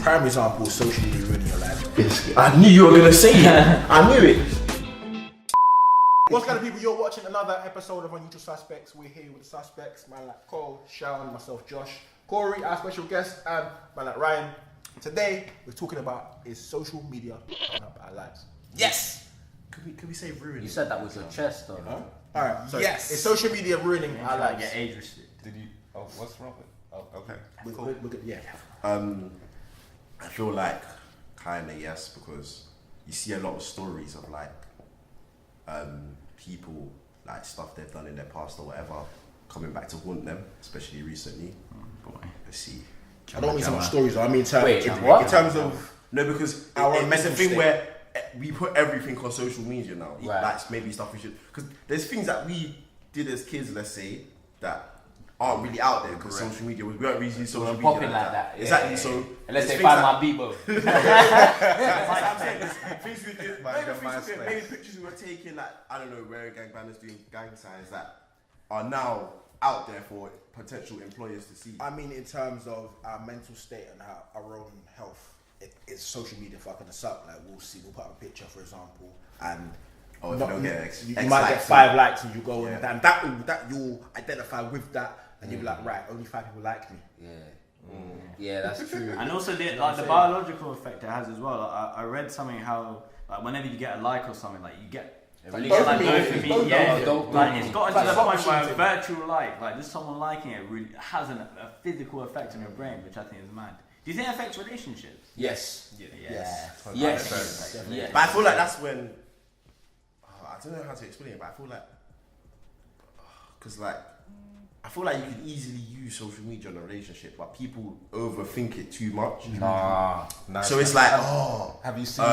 prime example of social media ruining your life. I knew you were gonna say it. I knew it. What's going on, people? You're watching another episode of Unusual Suspects. We're here with the suspects, man like Cole, Sharon, myself, Josh, Corey, our special guest, and man like Ryan. Today, we're talking about is social media fucking up our lives. Yes. Could we say ruining? You said that with your chest, though. Huh? All right. So Yes. is social media ruining our lives? Get age restricted. Did you? Oh, what's wrong with? Oh, okay. Yeah. I feel like kinda yes, because you see a lot of stories of like people like stuff they've done in their past or whatever coming back to haunt them, especially recently. Boy. Let's see. I don't mean so much stories. I mean in terms of No, because our it's a mental thing state. where we put everything on social media now. Right. Like maybe stuff we should, because there's things that we did as kids, let's say, that aren't really out there because social media we weren't really using social media Popping like that. Exactly. Yeah. So Unless there's they things find that- my Bebo. That's what I'm saying. There's things we did, maybe pictures we were taking, like I don't know, wearing gang banners, doing gang signs that are now out there for potential employers to see. I mean, in terms of our mental state and our own health, it's social media fucking us up. Like we'll put up a picture, for example, and If you don't get X you might get likes, 5 likes, and you go Yeah. and that you'll identify with that, and you'll be like, right, only 5 people like me. Yeah, that's true. And also the what I'm the saying? biological effect it has as well. I read something how like whenever you get a like or something, like you get release like dopamine. dopamine. Yeah, Dopamine. like it's gotten to Like the point slot where a machine virtual like just someone liking it really has a physical effect on your brain, which I think is mad. Do you think it affects relationships? Yes. Yes. Yes. Yes. But I feel like that's when I don't know how to explain it, but I feel like because like I feel like you can easily use social media in a relationship, but people overthink it too much. Nah. Nice. So it's like, have you seen?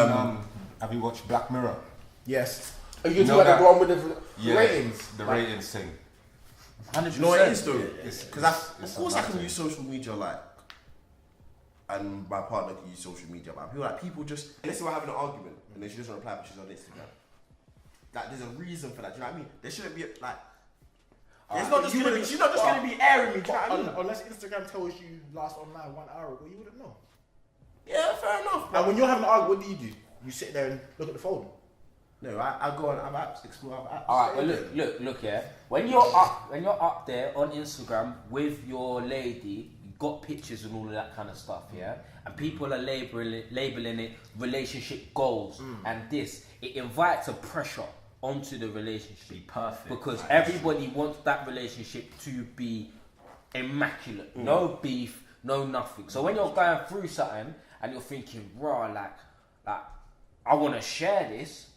Have you watched Black Mirror? Yes. Are you know talking about that- the one with the ratings? The ratings thing. do you know what it is though? It's- Because it's of course I a can matter. use social media like, and my partner can use social media, but I feel like people just, let's say we're having an argument and then she doesn't reply but she's on Instagram. Like there's a reason for that, do you know what I mean? There shouldn't be like, it's not just gonna be, she's not just gonna be airing me, do you know what I mean? Unless Instagram tells you last online 1 hour ago, you wouldn't know. Yeah, fair enough. And when you're having an argument, what do? You sit there and look at the phone. No, I go on other apps, explore other apps. All right, but look, yeah. When you're up there on Instagram with your lady, you got pictures and all of that kind of stuff, yeah. And people are labeling it relationship goals, and this it invites a pressure onto the relationship. Be perfect. Because everybody wants that relationship to be immaculate, no beef, no nothing. So when you're going through something and you're thinking, raw, like I want to share this.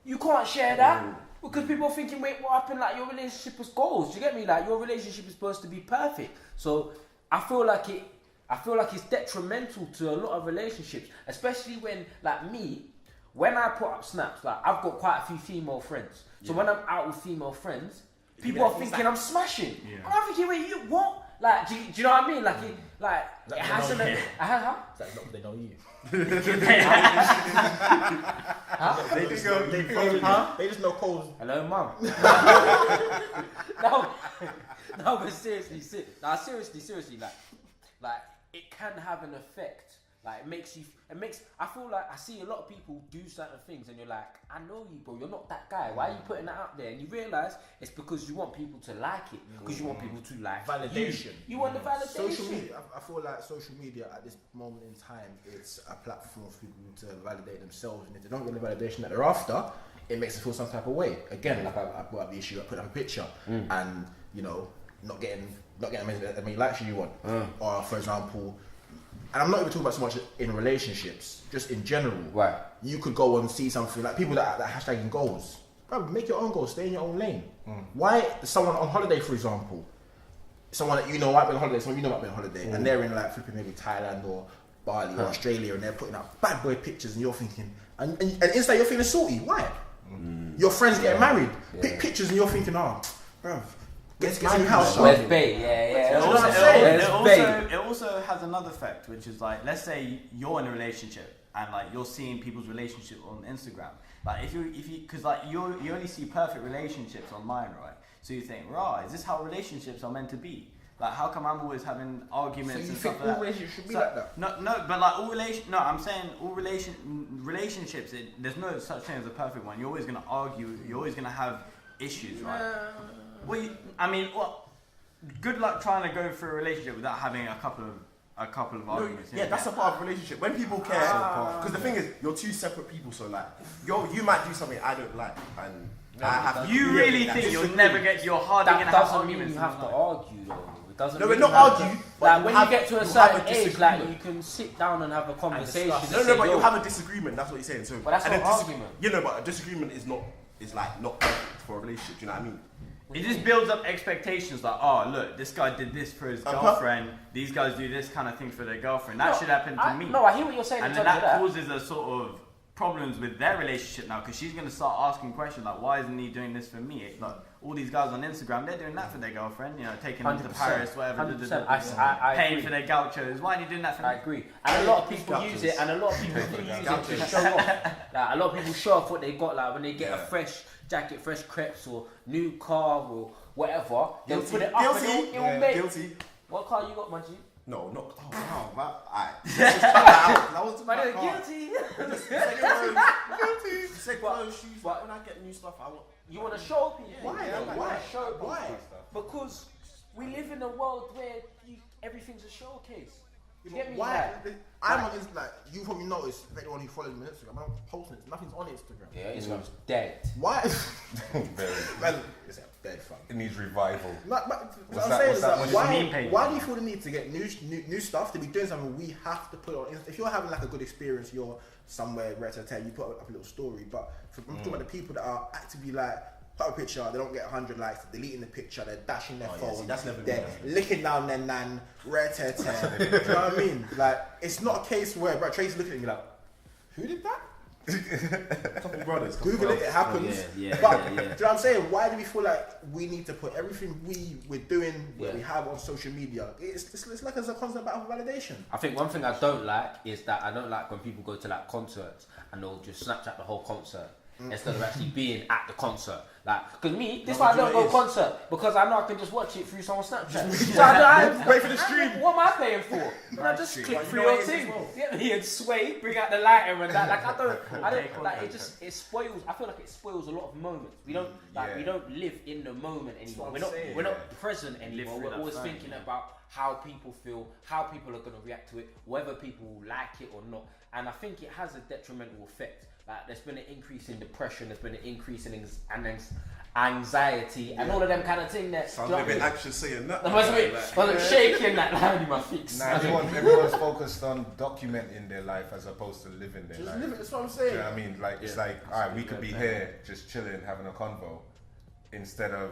You can't share that because people are thinking, wait, what happened? Like your relationship was goals. Do you get me? Like your relationship is supposed to be perfect. So I feel like it's detrimental to a lot of relationships, especially when, like me, when I put up snaps, like I've got quite a few female friends. So when I'm out with female friends, people are thinking I'm smashing. And I'm thinking, wait, you what? Like, do you know what I mean? Like, it hasn't. Huh? That's not they know you. They just know Cole's. Hello, mum. no, but seriously, seriously, like it can have an effect. Like I feel like I see a lot of people do certain things and you're like, I know you, bro, you're not that guy. Why are you putting that out there? And you realise it's because you want people to like it. Because you want people to like Validation. You want the validation. Social media. I feel like social media at this moment in time, it's a platform for people to validate themselves, and if they don't get the validation that they're after, it makes them feel some type of way. Again, like I brought up the issue, I put up a picture, and not getting as many likes as you want, or for example. And I'm not even talking about so much in relationships, just in general. Right. You could go and see something like people that hashtagging goals. Bro, make your own goals. Stay in your own lane. Why someone on holiday, for example, someone that you know might be on holiday, someone you know might be on holiday, and they're in like flipping maybe Thailand or Bali or Australia, and they're putting up bad boy pictures, and you're thinking, and instantly you're feeling salty. Why? Your friends getting married, pick pictures, and you're thinking, oh, bro. Get some house. Where's bait? Yeah. That's what I'm saying. It also has another effect, which is like, let's say you're in a relationship and like you're seeing people's relationship on Instagram. Like if you, because like you only see perfect relationships online, right? So you think, right, is this how relationships are meant to be? Like, how come I'm always having arguments So you and think stuff like all that? relationships should be So- like that? No, but like all I'm saying all relationships. There's no such thing as a perfect one. You're always gonna argue. You're always gonna have issues, right? Good luck trying to go through a relationship without having a couple of arguments. Yeah, that's a part of a relationship. When people care, because the thing is, you're two separate people. So like, you might do something I don't like, and I have to. You do really everything. think you'll Disagree. never get? You're hardly That gonna have doesn't mean arguments. you have to argue though. It doesn't. No, mean we're not you have to- argue, but Like you when have- you get to a you have certain a age, disagreement. like you can sit down and have a conversation. discuss. and No, say, but "Yo, you have a disagreement. That's what you're saying. So, But that's and not a an argument. You know, but a disagreement is not perfect for a relationship. Do you know what I mean? It just builds up expectations like, oh, look, this guy did this for his girlfriend. These guys do this kind of thing for their girlfriend. That No, should happen to me. No, I hear what you're saying. And in then terms of that that. causes a sort of problems with their relationship now because she's going to start asking questions like, why isn't he doing this for me? It's like all these guys on Instagram, they're doing that for their girlfriend, you know, taking them to 100%, Paris, whatever, 100%. I paying agree. for their gauchos. Why are you doing that for I me? agree, and a lot of people use it, and a lot of people do use it to show off. Like, a lot of people show off what they got, like when they get a fresh jacket, fresh crepes, or new car, or whatever. They'll put it up, and it'll make. Guilty. What car you got, Manji? No, not. Oh wow, alright. That was Man, my they're car. guilty. Guilty. Second clothes, shoes. But- When I get new stuff, I want. You want to show people? Why? You Why? wanna show people. Why? Because we live in a world where everything's a showcase. You get me? Why? Like, I'm on Instagram. Like, you probably noticed, if anyone who follows me on Instagram, I'm not posting it. Nothing's on Instagram. yeah, Instagram's dead. Why? Very. Man, it's a dead fun. It needs revival. What What's I'm that- saying what's is that- that what's the meme page? why do you feel the need to get new stuff to be doing something? We have to put on. If you're having like a good experience, you're somewhere rare to tell. You put up a little story. But I'm talking about the people that are actively like put up a picture, they don't get 100 likes, they're deleting the picture, they're dashing their phone, see, that's never they're been licking down their nan, rare tear tear. Do you know what I mean? Like it's not a case where Tracy's looking at me like, who did that? Couple brothers. Google it, it happens. yeah, but yeah. do you know what I'm saying? Why do we feel like we need to put everything we're doing, what Yeah. we have on social media? It's like it's a constant battle for validation. I think one thing I don't like is that I don't like when people go to like concerts and they'll just Snapchat the whole concert instead of actually being at the concert. Like, because me, this is why I don't go concert, because I know I can just watch it through someone's Snapchat. So I Wait for the stream. What am I paying for? I just stream. click But you through know your what it is thing. as well? Get me and sway, bring out the lighter and that. Like I don't like it spoils. I feel like it spoils a lot of moments. We don't we don't live in the moment anymore. We're not present anymore. through We're that always phone, thinking about how people feel, how people are going to react to it, whether people will like it or not. And I think it has a detrimental effect. Like there's been an increase in depression, there's been an increase in anxiety, and all of them kind of thing. That Sounds a bit anxious saying that. I was shaking that line in my feet. Nah, everyone's focused on documenting their life as opposed to living their Just life. live it, that's what I'm Do saying. you know what I mean? Like it's like, alright, we could be here just chilling, having a convo, instead of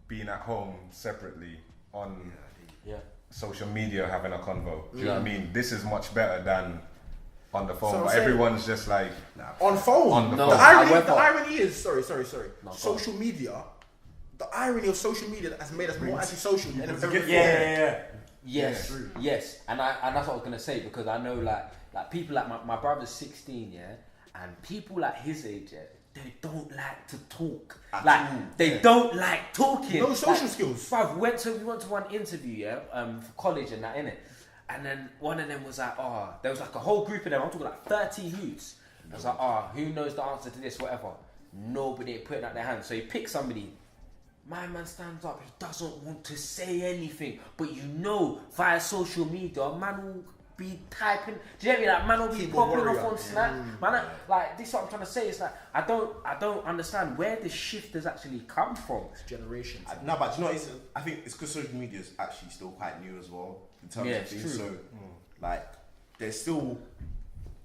being at home separately on Yeah. social media having a convo. Do you know what I mean? This is much better than on the phone. So I'm but saying- everyone's just like, On phone. On the No, the however- irony is sorry. No, go social media. The irony of social media has made us more antisocial than ever before. Yes, yes, and that's what I was gonna say, because I know like people like my brother's 16, yeah, and people like his age, yeah, they don't like to talk. They don't like talking. No social Like, skills. Bruv, we went to one interview, yeah, for college and that, innit? And then one of them was like, there was like a whole group of them. I'm talking like 30 youths. I was like, who knows the answer to this, whatever. Nobody ain't putting out their hands. So he picked somebody. My man stands up, he doesn't want to say anything, but you know, via social media, man will be typing. Do you get me? Like, man will be Keyboard popping warrior. off on Snap. Man, like, this is what I'm trying to say. It's like, I don't understand where the shift has actually come from. Generation. No, but do you know, I think it's because social media is actually still quite new as well in terms Yeah, of it's things. true. So, like, there's still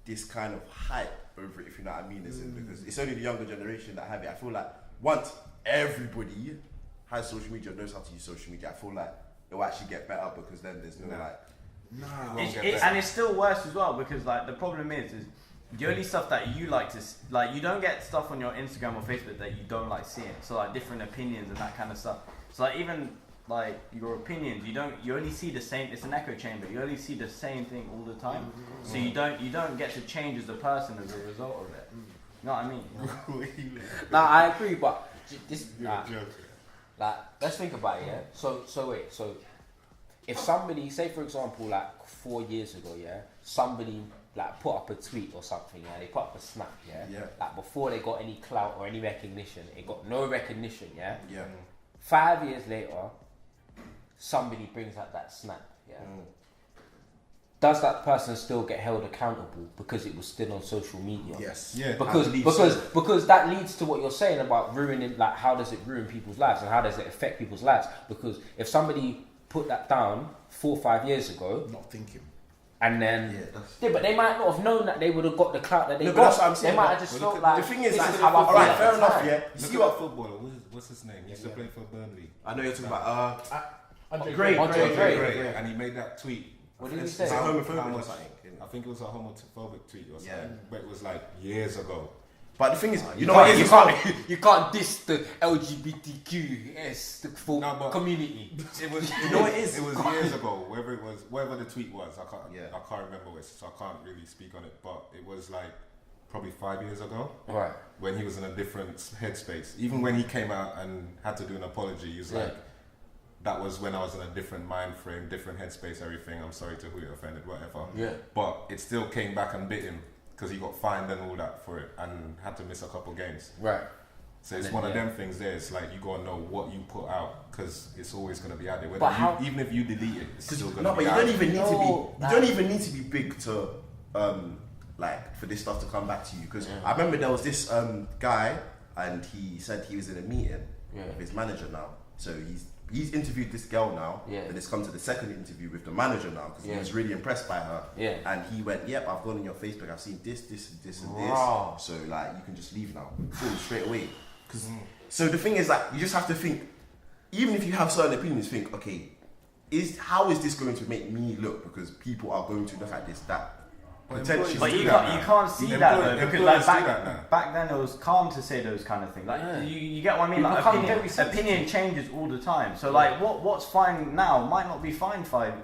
this kind of hype over it, if you know what I mean. Because it's only the younger generation that have it. I feel like once everybody has social media, knows how to use social media, I feel like it'll actually get better, because then there's no like. And it's still worse as well, because like the problem is the only stuff that you like to like, you don't get stuff on your Instagram or Facebook that you don't like seeing. So like different opinions and that kind of stuff. So like even like your opinions, you only see the same. It's an echo chamber. You only see the same thing all the time. So you don't get to change as a person as a result of it. You know what I mean? Nah, I agree, but this, like, let's think about it, yeah? So wait, so if somebody, say for example, like 4 years ago, yeah, somebody like put up a tweet or something, yeah, they put up a snap, yeah, like before they got any clout or any recognition, it got no recognition, yeah. 5 years later, somebody brings out that snap, yeah. Does that person still get held accountable because it was still on social media? Yes. Yeah. Because that leads to what you're saying about ruining, like how does it ruin people's lives and how does it affect people's lives? Because if somebody put that down 4 or 5 years ago, Not thinking. and then but they might not have known that they would have got the clout that they No, but got. that's what I'm saying, They might but have just the felt like thing is, this like, is how I feel alright, at fair the enough, time. yeah. You Look see at what? that footballer. What's his name? He used to play for Burnley. I know you're talking about. Andre Gray. Andre Gray. Gray. And he made that tweet. What did he It's say? homophobic or something. I think it was a homophobic tweet or something. Yeah. But it was like years ago. But the thing is, you know what? You can't you can't diss the LGBTQS the full No, but- community. It was. You know what it is? It was years ago. Whatever the tweet was, I can't remember it, so I can't really speak on it. But it was like probably 5 years ago. Right. When he was in a different headspace. Even when he came out and had to do an apology, he was like, that was when I was in a different mind frame, different headspace, everything. I'm sorry to who you offended, whatever. Yeah. But it still came back and bit him because he got fined and all that for it and had to miss a couple games. Right. So it's one of them things there. It's like you gotta know what you put out because it's always gonna be out there. But Even if you delete it, it's still gonna No, be but out you don't even need to be. No, You don't even need to be big to, like, for this stuff to come back to you. Because I remember there was this guy, and he said he was in a meeting with his manager now. So he's interviewed this girl now, and it's come to the second interview with the manager now because he was really impressed by her. And he went, "Yep, I've gone on your Facebook. I've seen this, and this. So like, you can just leave now, full straight away." So the thing is, like, you just have to think. Even if you have certain opinions, think, okay, how is this going to make me look? Because people are going to look at this that. Potentially, But you can't see that though, because like back then it was calm to say those kind of things. Like you get what I mean? Like opinion changes all the time. So like what's fine now might not be fine 5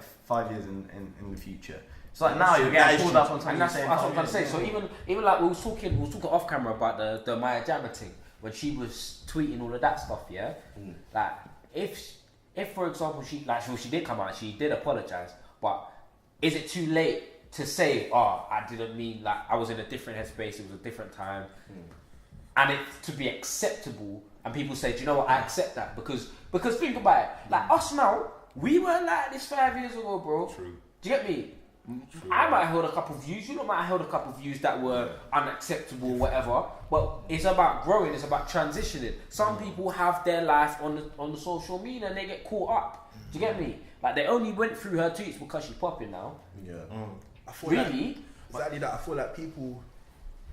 years in the future. It's like now you're getting pulled up on something. And that's what I'm trying to say. So even like we was talking off camera about the Maya Jama thing when she was tweeting all of that stuff. Yeah, like if for example she did come out, she did apologize, but is it too late to say, oh, I didn't mean, like, I was in a different headspace, it was a different time, and it to be acceptable, and people say, do you know what, I accept that, because think about it, like, us now, we weren't like this 5 years ago, bro. True. Do you get me? True. I might have held a couple of views, you know, might have held a couple of views that were unacceptable, whatever, but it's about growing, it's about transitioning. Some people have their life on the social media and they get caught up. Do you get me? Like, they only went through her tweets because she's popping now. Yeah. I feel Really? Exactly that. I feel like people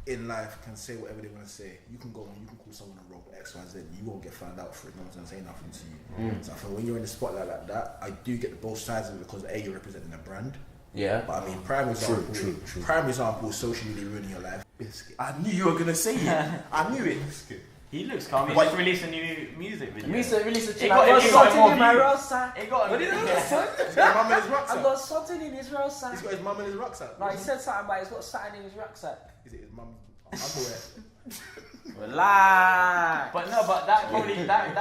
in life can say whatever they want to say. You can go and you can call someone a rogue X, Y, Z. You won't get found out for it. No one's gonna say nothing to you. So I feel when you're in the spotlight like that, I do get both sides of it because A, you're representing a brand. Yeah. But I mean, prime example. Prime example, social media ruining your life. Biscuit. I knew you were gonna say it. I knew it. He looks calm. He just released a new music video. Release a It tune. got- I got it got something more in my views. rucksack. It got What did he yeah. say? He's got his mum in his I rucksack. got something in his rucksack. He's got his mum in his rucksack. No, he said something about he's got something in his rucksack. Is it his mum? I'm aware. Relax. But no, but that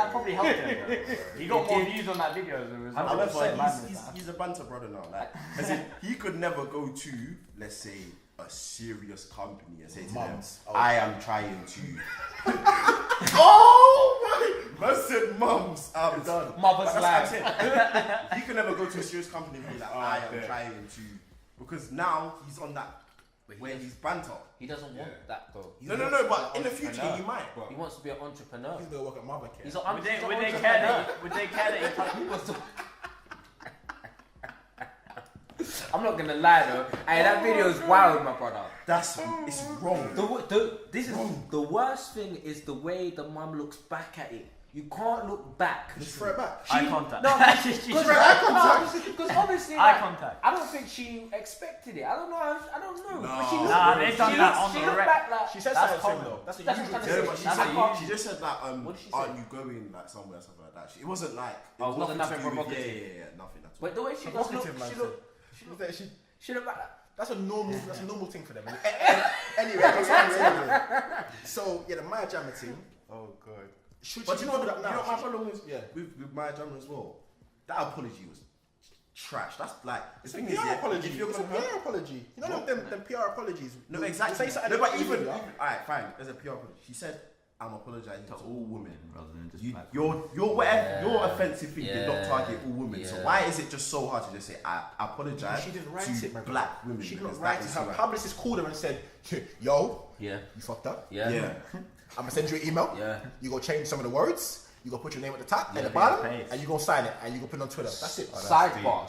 probably helped him. Bro. He got more views on that video as a result. I That's would why say he's a banter brother now. Like, as in, he could never go to, let's say, a serious company and say to Mums. them, I am trying to. Oh my! Man said mums. I'm done. Mother's But life. that's what I'm saying. He could never go to a serious company and be like, I am trying to. Because now he's on that where he's banter. He doesn't want that though. No, but in the future he might. He wants to be an entrepreneur. He's gonna work at Mother Care. He's an Would they entrepreneur. care that he wants to. I'm not gonna lie though. Hey, that video is wild, my brother. It's wrong. This is the worst thing is the way the mum looks back at it. You can't look back. Just throw it back. Eye contact. No, because obviously, Eye like, contact. I don't think she expected it. I don't know. But she No. looked, Nah, they've done she that looked, on she the looked rep. back like She said That's something common. though. That's a That's usual what I'm thing. Yeah, but she That's said not- she just said that What did she say? aren't you going like somewhere something like that. It wasn't like Oh, it wasn't nothing to do with- provocative. Yeah, nothing at all. But the way she just Provocative, man. looked, she looked back like. That's a normal thing for them. Anyway. So yeah, the Maya Jama thing. Oh god. Should But she you know put what that my now? problem is Yeah. with Maya Jama as well? That apology was trash. That's like the It's a thing PR is, yeah, apology. if you're It's a gonna PR apology. You know them PR apologies. no, You exactly. say something No, but in even media, alright, fine. There's a PR apology. She said, "I'm apologizing to all women." rather than just You, black your whatever your offensive thing did not Yeah. target all women. So Yeah. why is it just so hard to just say I apologize? she didn't write to it, man. black women. She because didn't write that it. is Her right. publicist called her and said, "Yo, Yeah. you fucked up. Yeah. Yeah. I'm gonna send you an email. Yeah. You go change some of the words. You go put your name at the top and the Yeah, bottom, paste. and you go sign it, and you go put it on Twitter. That's it. Sidebar.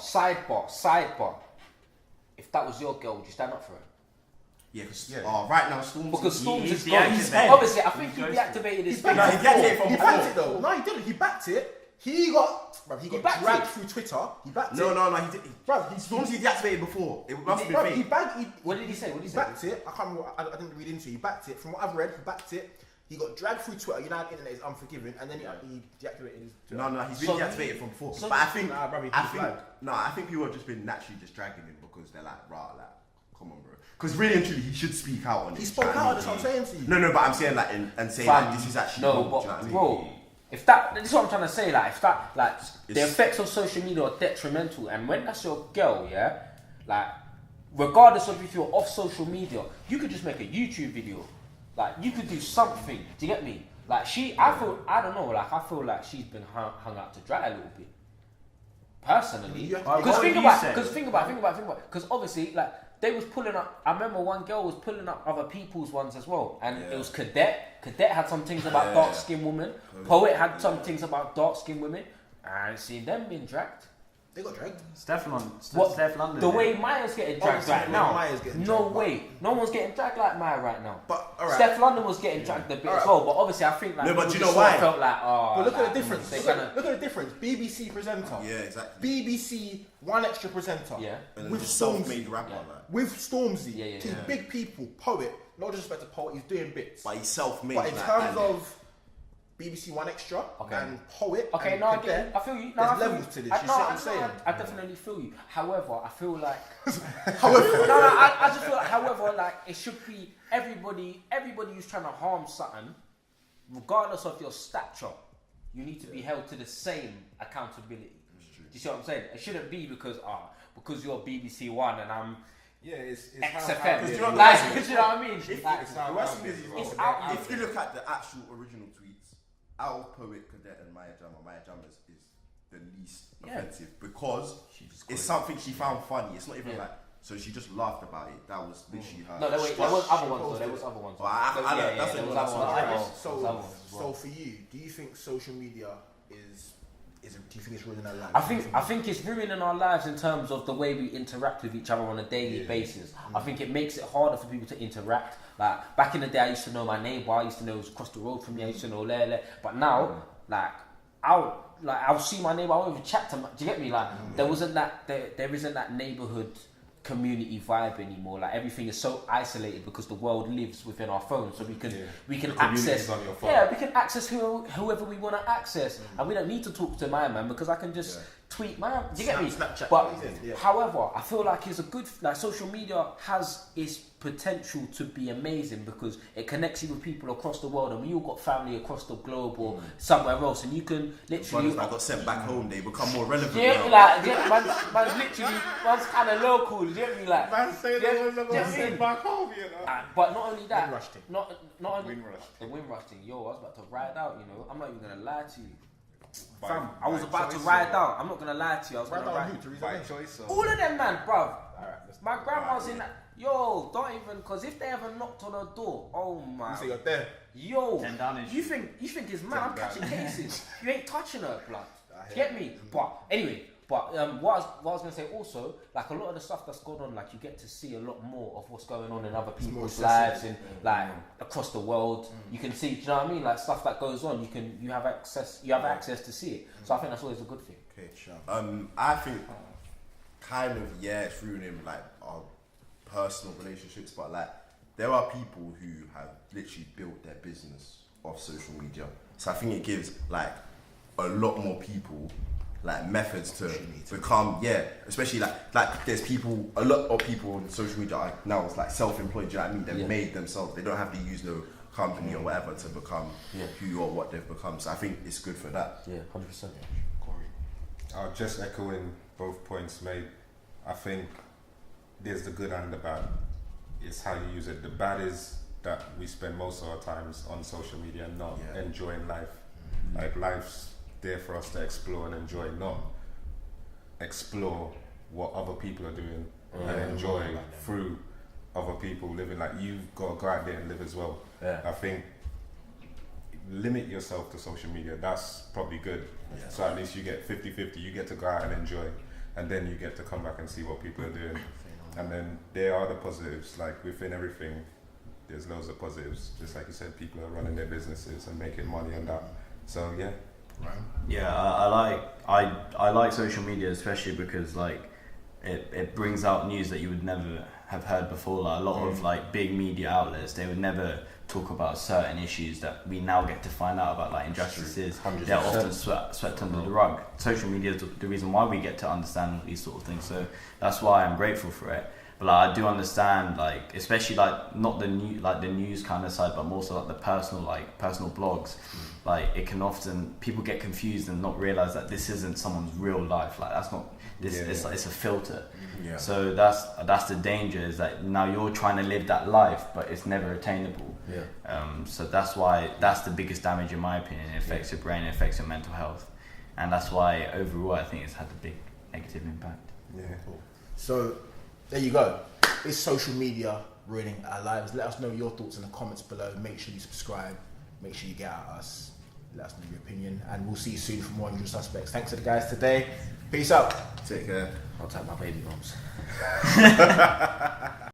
If that was your girl, would you stand up for her? Yeah, because Yeah. right now Stormzy. Because Storms he's is gone. deactivated. Obviously, I think he He's deactivated his He thing. No, he backed deactivated it. from He backed before. it though. No, he didn't. He backed it. He got backed dragged it. through Twitter. He backed No, it. no, he did. Bruv, Stormzy deactivated before. It must have been Bruv, he fake. backed. What did he say? What did he He say? backed it. I can't remember. I didn't read into it. He backed it. From what I've read, he backed it. He got dragged through Twitter. You know, how the internet is unforgiving, and then he deactivated his Twitter. No, he's been So- deactivated from before. so- but I think, Nah, bruv, he I was think, live. no, I think people have just been naturally just dragging him because they're like, rah, like, come on, bro. Because really and truly, he should speak out on it. He spoke out. That's what I'm saying to you. No, but I'm saying like, and saying Fam, like, this is actually no, wrong, do but you know what I mean? bro, if that, this is what I'm trying to say. Like, if that, like, the It's- effects of social media are detrimental, and when that's your girl, yeah, like, regardless of if you're off social media, you could just make a YouTube video. Like, you could do something. Do you get me? Like, I feel like she's been hung out to dry a little bit. Personally, You have to- because What think would you about, say? because obviously, like, they was pulling up. I remember one girl was pulling up other people's ones as well, and it was Cadet. Cadet had some things about dark skinned women. Poet had some things about dark skinned women. I ain't seen them being dragged. They got dragged. Steph What? London. The way Maya's getting dragged Obviously, right the way now. Maya's getting No dragged, way. No one's getting dragged like Maya right now. But alright. Steph London was getting dragged a bit as well, but obviously I think like No, but people do you just know sort of why? felt like, oh, But look like, at the difference. they Look kinda- at the difference. BBC presenter. Yeah, exactly. BBC one extra presenter. Yeah. And With with self-made Stormzy. rapper, like. With Stormzy. Yeah. He's big people. Poet. No disrespect to Poet. He's doing bits. But he's self-made. But in like, terms and- of BBC One Extra Okay. and Poet, Okay, and no, I Cadet, get it. I feel you. No, there's I feel levels you. to this. I, You no, see what I, I'm saying? I definitely feel you. However, I feel like However, I just feel like, however, like it should be everybody who's trying to harm something, regardless of your stature, you need to be held to the same accountability. Do you see what I'm saying? It shouldn't be because you're BBC One and I'm Yeah, it's XFM. Because you know Like, what- do you know what I mean? Like, it's how The worst bad thing it is, is, it's well. out- if you look at the actual original tweets, out of Poet, Cadet, and Maya Jama is the least Yeah. offensive because She just it's got something she found funny. It's not even Yeah. like, so she just laughed about it. That was literally her. no, there was other ones though. There was other ones. Well, I- Yeah, that's there the was one other I ones. saw. as well. There was other so, ones as well. so for you, do you think social media is do you think it's ruining our lives? I think it's ruining our lives in terms of the way we interact with each other on a daily basis. I think it makes it harder for people to interact. Like back in the day, I used to know my neighbour. I used to know who was across the road from me. I used to know there. But now, like I'll see my neighbour. I won't even chat to. Do you get me? Like there isn't that neighbourhood community vibe anymore. Like everything is so isolated because the world lives within our phones, so we can The community access. is on your phone. Yeah, we can access whoever we want to access, and we don't need to talk to my man because I can just tweet my. Do you get me? Snapchat, But yeah. however, I feel like it's a good. Like social media has its potential to be amazing because it connects you with people across the world, and we all got family across the globe or somewhere else, and you can literally. Brothers that got sent back home, they become more relevant Yeah, now. like man's literally man's kind of local. Do you get me? Like, say yeah, yeah, back home, you know. but not only that, Windrush thing. not only Windrush. the Windrush thing. Yo, I was about to ride out. You know, I'm not even gonna lie to you. By- Fam, I was by about to choice ride or- out. I'm not gonna lie to you. I was Right gonna down ride. who? Theresa By May? choice or All of them, man, bruv. Alright, let's My grandma's in that. Yo, don't even, cause if they ever knocked on her door, oh my. You say you're there. Yo, 10 Downing you think it's mad? I'm 10 catching Downing. cases. You ain't touching her, blood. I hear Get me? But anyway, what I was gonna say also, like a lot of the stuff that's going on, like you get to see a lot more of what's going on in other people's more lives accessible. and like across the world. You can see, do you know what I mean? Like stuff that goes on, you have access to see it. So I think that's always a good thing. Okay, sure. I think kind of it's ruining like our personal relationships, but like there are people who have literally built their business off social media. So I think it gives like a lot more people like methods to become especially like there's people, a lot of people on social media are now it's like self-employed. Do you know what I mean? They've made themselves. They don't have to use no company or whatever to become who or what they've become. So I think it's good for that. Yeah, 100%. just echoing both points made. I think there's the good and the bad. It's how you use it. The bad is that we spend most of our times on social media not enjoying life. Like life's there for us to explore and enjoy, not explore what other people are doing and enjoy through other people living. Like you've got to go out there and live as well. I think limit yourself to social media. That's probably good. So at least you get 50-50. You get to go out and enjoy, and then you get to come back and see what people are doing. And then there are the positives. Like within everything, there's loads of positives. Just like you said, people are running their businesses and making money and that. So yeah. Right. Yeah, I like social media, especially because like it brings out news that you would never have heard before. Like a lot of like big media outlets, they would never talk about certain issues that we now get to find out about, like injustices. They're often swept under the rug. Social media is the reason why we get to understand these sort of things. So that's why I'm grateful for it. But like, I do understand, like especially like not the news kind of side, but more so like the personal blogs. Like it can often, people get confused and not realize that this isn't someone's real life. Like that's not this. It's a filter. Yeah. So that's the danger, is that now you're trying to live that life, but it's never attainable. Yeah. So that's why that's the biggest damage, in my opinion. It affects your brain, it affects your mental health, and that's why overall I think it's had a big negative impact. Yeah. Cool. So there you go. Is social media ruining our lives? Let us know your thoughts in the comments below. Make sure you subscribe. Make sure you get at us. Let us know your opinion, and we'll see you soon for more Usual Suspects. Thanks to the guys today. Peace out. Take care. I'll take my baby moms.